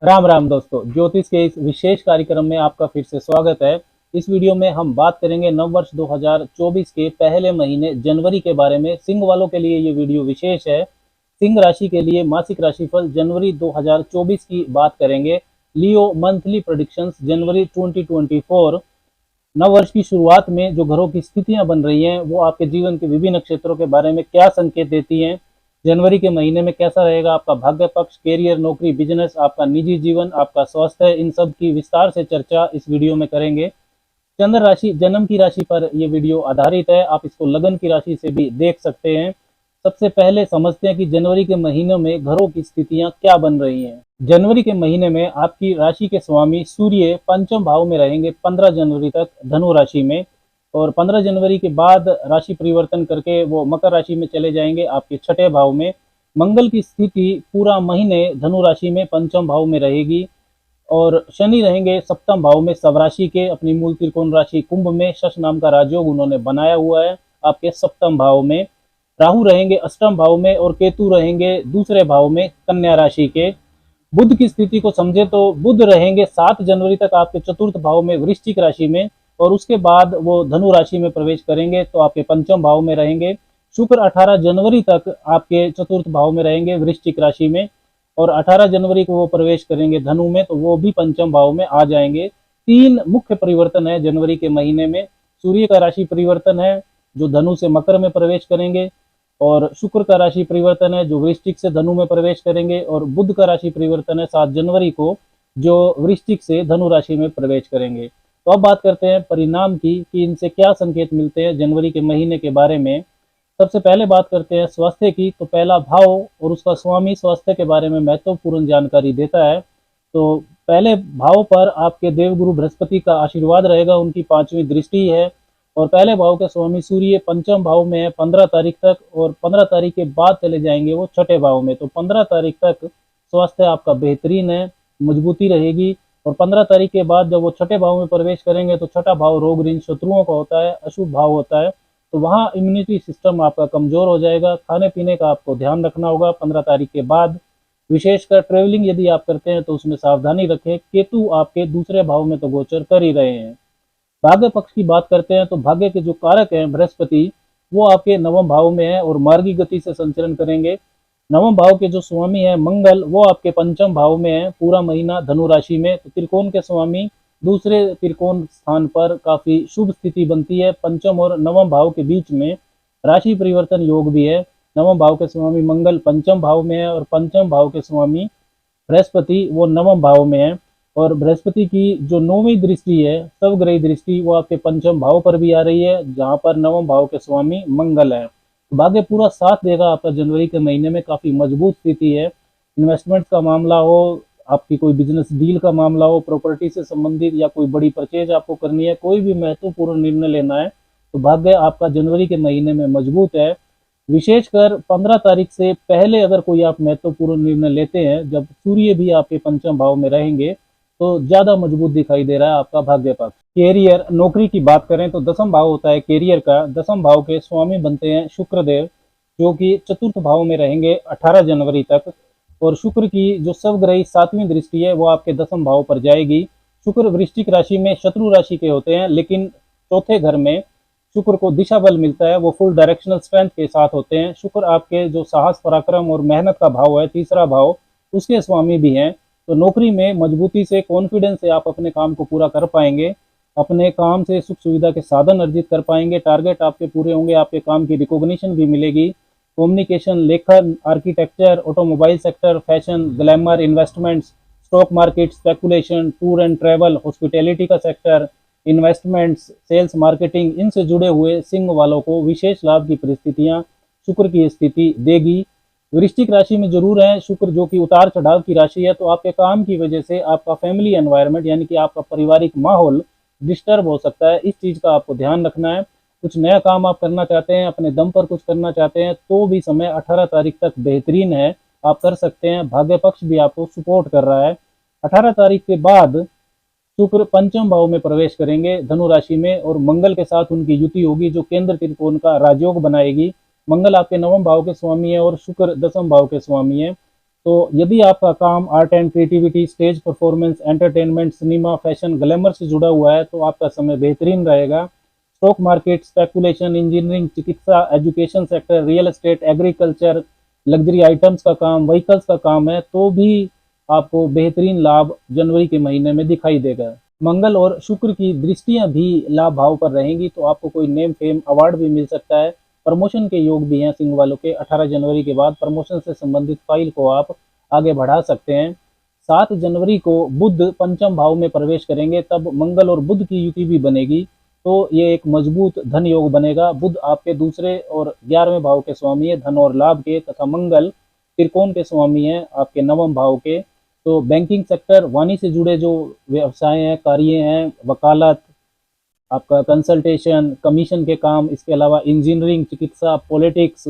राम राम दोस्तों, ज्योतिष के इस विशेष कार्यक्रम में आपका फिर से स्वागत है। इस वीडियो में हम बात करेंगे नववर्ष 2024 के पहले महीने जनवरी के बारे में। सिंह वालों के लिए ये वीडियो विशेष है। सिंह राशि के लिए मासिक राशिफल जनवरी 2024 की बात करेंगे। लियो मंथली प्रेडिक्शंस जनवरी 2024। नववर्ष की शुरुआत में जो ग्रहों की स्थितियां बन रही हैं वो आपके जीवन के विभिन्न क्षेत्रों के बारे में क्या संकेत देती हैं। जनवरी के महीने में कैसा रहेगा आपका भाग्य पक्ष, कैरियर, नौकरी, बिजनेस, आपका निजी जीवन, आपका स्वास्थ्य, इन सब की विस्तार से चर्चा इस वीडियो में करेंगे। चंद्र राशि जन्म की राशि पर यह वीडियो आधारित है। आप इसको लगन की राशि से भी देख सकते हैं। सबसे पहले समझते हैं कि जनवरी के महीने में ग्रहों की स्थितियां क्या बन रही हैं। जनवरी के महीने में आपकी राशि के स्वामी सूर्य पंचम भाव में रहेंगे 15 जनवरी तक धनु राशि में, और 15 जनवरी के बाद राशि परिवर्तन करके वो मकर राशि में चले जाएंगे आपके छठे भाव में। मंगल की स्थिति पूरा महीने धनु राशि में पंचम भाव में रहेगी, और शनि रहेंगे सप्तम भाव में स्वराशि के, अपनी मूल त्रिकोण राशि कुंभ में। शश नाम का राजयोग उन्होंने बनाया हुआ है आपके सप्तम भाव में। राहु रहेंगे अष्टम भाव में, और केतु रहेंगे दूसरे भाव में कन्या राशि के। बुध की स्थिति को समझे तो बुध रहेंगे 7 जनवरी तक आपके चतुर्थ भाव में वृश्चिक राशि में, और उसके बाद वो धनु राशि में प्रवेश करेंगे तो आपके पंचम भाव में रहेंगे। शुक्र 18 जनवरी तक आपके चतुर्थ भाव में रहेंगे वृश्चिक राशि में, और 18 जनवरी को वो प्रवेश करेंगे धनु में, तो वो भी पंचम भाव में आ जाएंगे। 3 मुख्य परिवर्तन है जनवरी के महीने में। सूर्य का राशि परिवर्तन है जो धनु से मकर में प्रवेश करेंगे, और शुक्र का राशि परिवर्तन है जो वृश्चिक से धनु में प्रवेश करेंगे, और बुध का राशि परिवर्तन है 7 जनवरी को जो वृश्चिक से धनु राशि में प्रवेश करेंगे। तो अब बात करते हैं परिणाम की कि इनसे क्या संकेत मिलते हैं जनवरी के महीने के बारे में। सबसे पहले बात करते हैं स्वास्थ्य की। तो पहला भाव और उसका स्वामी स्वास्थ्य के बारे में महत्वपूर्ण जानकारी देता है। तो पहले भाव पर आपके देवगुरु बृहस्पति का आशीर्वाद रहेगा, उनकी 5वीं दृष्टि है, और पहले भाव के स्वामी सूर्य पंचम भाव में है 15 तारीख तक, और 15 तारीख के बाद चले जाएंगे वो छठे भाव में। तो 15 तारीख तक स्वास्थ्य आपका बेहतरीन है, मजबूती रहेगी। और 15 तारीख के बाद जब वो छठे भाव में प्रवेश करेंगे तो छठा भाव रोग ऋण शत्रुओं का होता है, अशुभ भाव होता है, तो वहाँ इम्यूनिटी सिस्टम आपका कमजोर हो जाएगा। खाने पीने का आपको ध्यान रखना होगा 15 तारीख के बाद। विशेषकर ट्रेवलिंग यदि आप करते हैं तो उसमें सावधानी रखें। केतु आपके दूसरे भाव में तो गोचर कर ही रहे हैं। भाग्य पक्ष की बात करते हैं तो भाग्य के जो कारक हैं बृहस्पति, वो आपके नवम भाव में है और मार्गी गति से संचरण करेंगे। नवम भाव के जो स्वामी है मंगल, वो आपके पंचम भाव में है पूरा महीना धनु राशि में। तो त्रिकोण के स्वामी दूसरे त्रिकोण स्थान पर काफी शुभ स्थिति बनती है। पंचम और नवम भाव के बीच में राशि परिवर्तन योग भी है। नवम भाव के स्वामी मंगल पंचम भाव में है, और पंचम भाव के स्वामी बृहस्पति वो नवम भाव में है। और बृहस्पति की जो 9वीं दृष्टि है सवग्रही दृष्टि, वो आपके पंचम भाव पर भी आ रही है जहां पर नवम भाव के स्वामी मंगल है। भाग्य पूरा साथ देगा आपका जनवरी के महीने में, काफी मजबूत स्थिति है। इन्वेस्टमेंट का मामला हो, आपकी कोई बिजनेस डील का मामला हो, प्रॉपर्टी से संबंधित या कोई बड़ी परचेज आपको करनी है, कोई भी महत्वपूर्ण निर्णय लेना है, तो भाग्य आपका जनवरी के महीने में मजबूत है। विशेषकर 15 तारीख से पहले अगर कोई आप महत्वपूर्ण निर्णय लेते हैं जब सूर्य भी आपके पंचम भाव में रहेंगे तो ज्यादा मजबूत दिखाई दे रहा है आपका भाग्य पक्ष। कैरियर, नौकरी की बात करें तो दसम भाव होता है कैरियर का। दसम भाव के स्वामी बनते हैं शुक्रदेव, जो कि चतुर्थ भाव में रहेंगे 18 जनवरी तक। और शुक्र की जो सवग्रही 7वीं दृष्टि है वो आपके दसम भाव पर जाएगी। शुक्र वृश्चिक राशि में शत्रु राशि के होते हैं, लेकिन चौथे घर में शुक्र को दिशा बल मिलता है, वो फुल डायरेक्शनल स्ट्रेंथ के साथ होते हैं। शुक्र आपके जो साहस, पराक्रम और मेहनत का भाव है, तीसरा भाव, उसके स्वामी भी हैं। तो नौकरी में मजबूती से, कॉन्फिडेंस से आप अपने काम को पूरा कर पाएंगे। अपने काम से सुख सुविधा के साधन अर्जित कर पाएंगे। टारगेट आपके पूरे होंगे, आपके काम की रिकॉग्निशन भी मिलेगी। कम्युनिकेशन, लेखन, architecture, automobile sector, fashion, glamour, investments, stock market, speculation, tour and travel, hospitality का सेक्टर, इन्वेस्टमेंट्स, सेल्स, मार्केटिंग, इनसे जुड़े हुए सिंह वालों को विशेष लाभ की परिस्थितियां शुक्र की स्थिति देगी। वृश्चिक राशि में जरूर है शुक्र, जो कि उतार चढ़ाव की राशि है, तो आपके काम की वजह से आपका फैमिली एनवायरनमेंट यानी कि आपका पारिवारिक माहौल डिस्टर्ब हो सकता है। इस चीज का आपको ध्यान रखना है। कुछ नया काम आप करना चाहते हैं, अपने दम पर कुछ करना चाहते हैं, तो भी समय 18 तारीख तक बेहतरीन है, आप कर सकते हैं। भाग्य पक्ष भी आपको सपोर्ट कर रहा है। 18 तारीख के बाद शुक्र पंचम भाव में प्रवेश करेंगे धनु राशि में, और मंगल के साथ उनकी युति होगी जो केंद्र त्रिकोण का राजयोग बनाएगी। मंगल आपके नवम भाव के स्वामी है और शुक्र दसम भाव के स्वामी है। तो यदि आपका काम art and creativity, stage performance, entertainment, cinema, fashion, glamour से जुड़ा हुआ है तो आपका समय बेहतरीन रहेगा। स्टॉक मार्केट, स्पेकुलेशन, इंजीनियरिंग, चिकित्सा, education sector, real estate, agriculture, luxury items का काम, व्हीकल्स का काम है तो भी आपको बेहतरीन लाभ जनवरी के महीने में दिखाई देगा। मंगल और शुक्र की दृष्टियां भी लाभ भाव पर रहेंगी तो आपको कोई नेम फेम अवार्ड भी मिल सकता है। प्रमोशन के योग भी हैं सिंह वालों के। 18 जनवरी के बाद प्रमोशन से संबंधित फाइल को आप आगे बढ़ा सकते हैं। 7 जनवरी को बुध पंचम भाव में प्रवेश करेंगे, तब मंगल और बुध की युति भी बनेगी तो ये एक मजबूत धन योग बनेगा। बुध आपके दूसरे और 11वें भाव के स्वामी है, धन और लाभ के, तथा मंगल त्रिकोण के स्वामी है आपके 9वें भाव के। तो बैंकिंग सेक्टर, वाणी से जुड़े जो व्यवसाय हैं, कार्य हैं, वकालत, आपका कंसल्टेशन, कमीशन के काम, इसके अलावा इंजीनियरिंग, चिकित्सा, पॉलिटिक्स,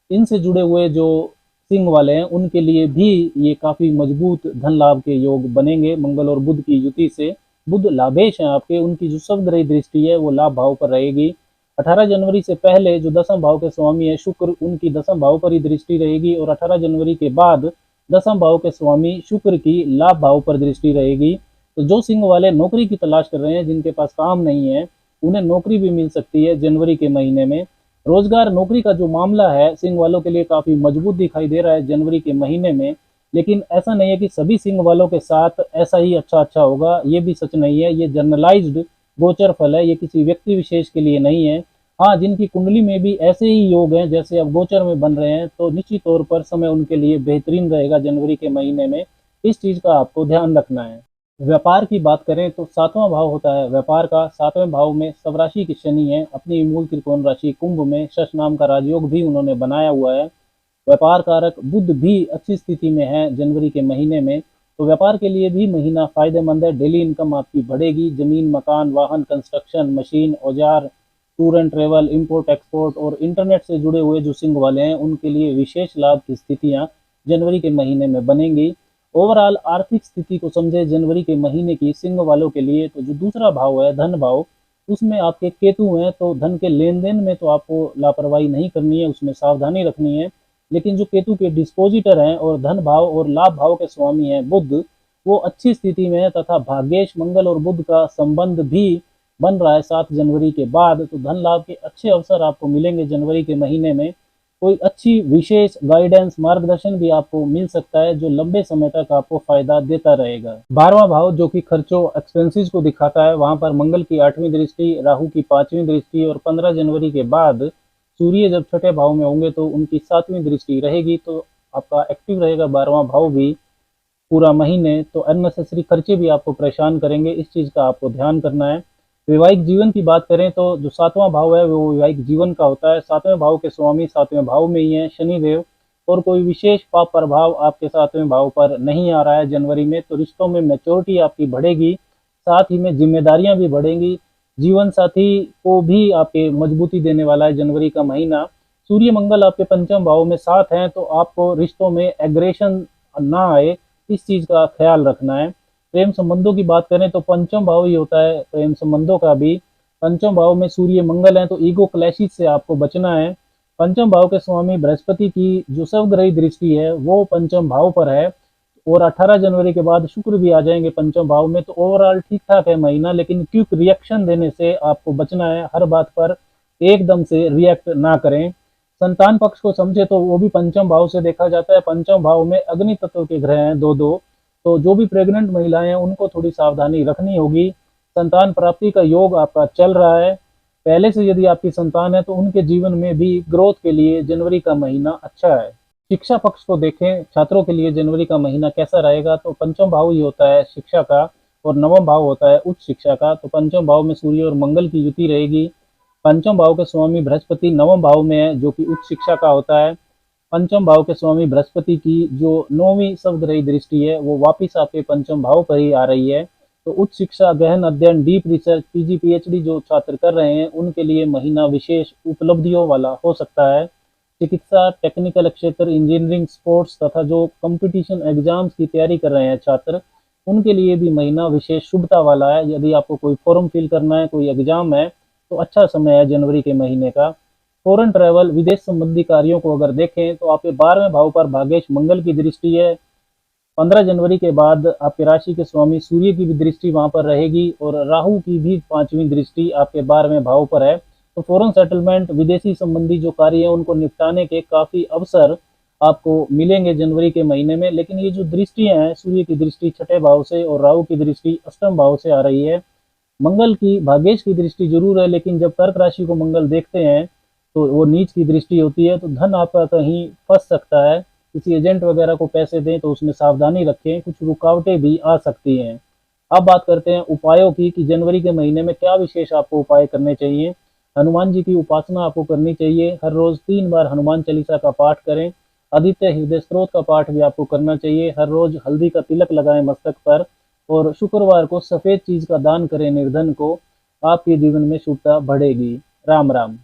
इनसे जुड़े हुए जो सिंह वाले हैं उनके लिए भी ये काफ़ी मजबूत धन लाभ के योग बनेंगे मंगल और बुध की युति से। बुध लाभेश हैं आपके, उनकी जो सप्तग्रही दृष्टि है वो लाभ भाव पर रहेगी। 18 जनवरी से पहले जो दसम भाव के स्वामी है शुक्र, उनकी दसम भाव पर ही दृष्टि रहेगी, और 18 जनवरी के बाद दसम भाव के स्वामी शुक्र की लाभ भाव पर दृष्टि रहेगी। तो जो सिंह वाले नौकरी की तलाश कर रहे हैं, जिनके पास काम नहीं है, उन्हें नौकरी भी मिल सकती है जनवरी के महीने में। रोजगार नौकरी का जो मामला है सिंह वालों के लिए काफी मजबूत दिखाई दे रहा है जनवरी के महीने में। लेकिन ऐसा नहीं है कि सभी सिंह वालों के साथ ऐसा ही अच्छा होगा, ये भी सच नहीं है। ये जनरलाइज्ड गोचर फल है, ये किसी व्यक्ति विशेष के लिए नहीं है। हाँ, जिनकी कुंडली में भी ऐसे ही योग हैं जैसे अब गोचर में बन रहे हैं, तो निश्चित तौर पर समय उनके लिए बेहतरीन रहेगा जनवरी के महीने में। इस चीज का आपको ध्यान रखना है। व्यापार की बात करें तो 7वां भाव होता है व्यापार का। 7वें भाव में स्वराशि की शनि है, अपनी मूल त्रिकोण राशि कुंभ में शश नाम का राजयोग भी उन्होंने बनाया हुआ है। व्यापार कारक बुध भी अच्छी स्थिति में है जनवरी के महीने में, तो व्यापार के लिए भी महीना फायदेमंद है। डेली इनकम आपकी बढ़ेगी। जमीन, मकान, वाहन, कंस्ट्रक्शन, मशीन, औजार, tour and travel, import export और इंटरनेट से जुड़े हुए जो सिंह वाले हैं उनके लिए विशेष लाभ की स्थितियां जनवरी के महीने में बनेंगी। ओवरऑल आर्थिक स्थिति को समझे जनवरी के महीने की सिंह वालों के लिए, तो जो दूसरा भाव है धन भाव, उसमें आपके केतु हैं, तो धन के लेन देन में तो आपको लापरवाही नहीं करनी है, उसमें सावधानी रखनी है। लेकिन जो केतु के डिस्पोजिटर हैं और धन भाव और लाभ भाव के स्वामी हैं बुध, वो अच्छी स्थिति में है, तथा भाग्येश मंगल और बुध का संबंध भी बन रहा है 7 जनवरी के बाद। तो धन लाभ के अच्छे अवसर आपको मिलेंगे जनवरी के महीने में। कोई अच्छी विशेष गाइडेंस, मार्गदर्शन भी आपको मिल सकता है जो लंबे समय तक आपको फायदा देता रहेगा। 12वां भाव जो कि खर्चों, एक्सपेंसेस को दिखाता है, वहां पर मंगल की 8वीं दृष्टि, राहु की 5वीं दृष्टि, और 15 जनवरी के बाद सूर्य जब छठे भाव में होंगे तो उनकी 7वीं दृष्टि रहेगी। तो आपका एक्टिव रहेगा 12वां भाव भी पूरा महीने। तो अननेसेसरी खर्चे भी आपको परेशान करेंगे, इस चीज का आपको ध्यान करना है। वैवाहिक जीवन की बात करें तो जो 7वां भाव है वो वैवाहिक जीवन का होता है। 7वें भाव के स्वामी 7वें भाव में ही है शनिदेव, और कोई विशेष पाप प्रभाव आपके 7वें भाव पर नहीं आ रहा है जनवरी में। तो रिश्तों में मैच्योरिटी आपकी बढ़ेगी, साथ ही में जिम्मेदारियां भी बढ़ेंगी। जीवन साथी को भी आपके मजबूती देने वाला है जनवरी का महीना। सूर्य मंगल आपके पंचम भाव में साथ हैं, तो आपको रिश्तों में एग्रेशन ना आए, इस चीज का ख्याल रखना है। प्रेम संबंधों की बात करें तो पंचम भाव ही होता है प्रेम संबंधों का भी। पंचम भाव में सूर्य मंगल है, तो ईगो क्लैशेस से आपको बचना है। पंचम भाव के स्वामी बृहस्पति की जो स्वग्रही दृष्टि है वो पंचम भाव पर है, और 18 जनवरी के बाद शुक्र भी आ जाएंगे पंचम भाव में। तो ओवरऑल ठीक ठाक है महीना, लेकिन क्विक रिएक्शन देने से आपको बचना है। हर बात पर एकदम से रिएक्ट ना करें। संतान पक्ष को समझे तो वो भी पंचम भाव से देखा जाता है। पंचम भाव में अग्नि तत्व के ग्रह हैं दो दो, तो जो भी प्रेग्नेंट महिलाएं हैं उनको थोड़ी सावधानी रखनी होगी। संतान प्राप्ति का योग आपका चल रहा है। पहले से यदि आपकी संतान है तो उनके जीवन में भी ग्रोथ के लिए जनवरी का महीना अच्छा है। शिक्षा पक्ष को देखें, छात्रों के लिए जनवरी का महीना कैसा रहेगा, तो पंचम भाव ही होता है शिक्षा का, और नवम भाव होता है उच्च शिक्षा का। तो पंचम भाव में सूर्य और मंगल की युति रहेगी। पंचम भाव के स्वामी बृहस्पति नवम भाव में है जो कि उच्च शिक्षा का होता है। पंचम भाव के स्वामी बृहस्पति की जो 9वीं सप्तग्रही दृष्टि है वो वापिस आपके पंचम भाव पर ही आ रही है। तो उच्च शिक्षा, गहन अध्ययन, डीप रिसर्च, पीजी पीएचडी जो छात्र कर रहे हैं उनके लिए महीना विशेष उपलब्धियों वाला हो सकता है। चिकित्सा, टेक्निकल क्षेत्र, इंजीनियरिंग, स्पोर्ट्स तथा जो कंपटीशन एग्जाम्स की तैयारी कर रहे हैं छात्र, उनके लिए भी महीना विशेष शुभता वाला है। यदि आपको कोई फॉर्म फिल करना है, कोई एग्जाम है, तो अच्छा समय है जनवरी के महीने का। फॉरेन ट्रैवल, विदेश संबंधी कार्यों को अगर देखें तो आपके 12वें भाव पर भाग्येश मंगल की दृष्टि है। 15 जनवरी के बाद आपके राशि के स्वामी सूर्य की भी दृष्टि वहां पर रहेगी और राहु की भी 5वीं दृष्टि आपके 12वें भाव पर है। तो फॉरेन सेटलमेंट, विदेशी संबंधी जो कार्य है उनको निपटाने के काफी अवसर आपको मिलेंगे जनवरी के महीने में। लेकिन ये जो दृष्टियां हैं, सूर्य की दृष्टि 6ठे भाव से और राहु की दृष्टि 8वें भाव से आ रही है। मंगल की भाग्येश की दृष्टि जरूर है, लेकिन जब कर्क राशि को मंगल देखते हैं तो वो नीच की दृष्टि होती है, तो धन आपका कहीं फंस सकता है। किसी एजेंट वगैरह को पैसे दें तो उसमें सावधानी रखें, कुछ रुकावटें भी आ सकती हैं। अब बात करते हैं उपायों की कि जनवरी के महीने में क्या विशेष आपको उपाय करने चाहिए। हनुमान जी की उपासना आपको करनी चाहिए। हर रोज 3 बार हनुमान चालीसा का पाठ करें। आदित्य हृदय स्त्रोत का पाठ भी आपको करना चाहिए। हर रोज हल्दी का तिलक लगाएं मस्तक पर और शुक्रवार को सफेद चीज का दान करें निर्धन को। आपके जीवन में शुभता बढ़ेगी। राम राम।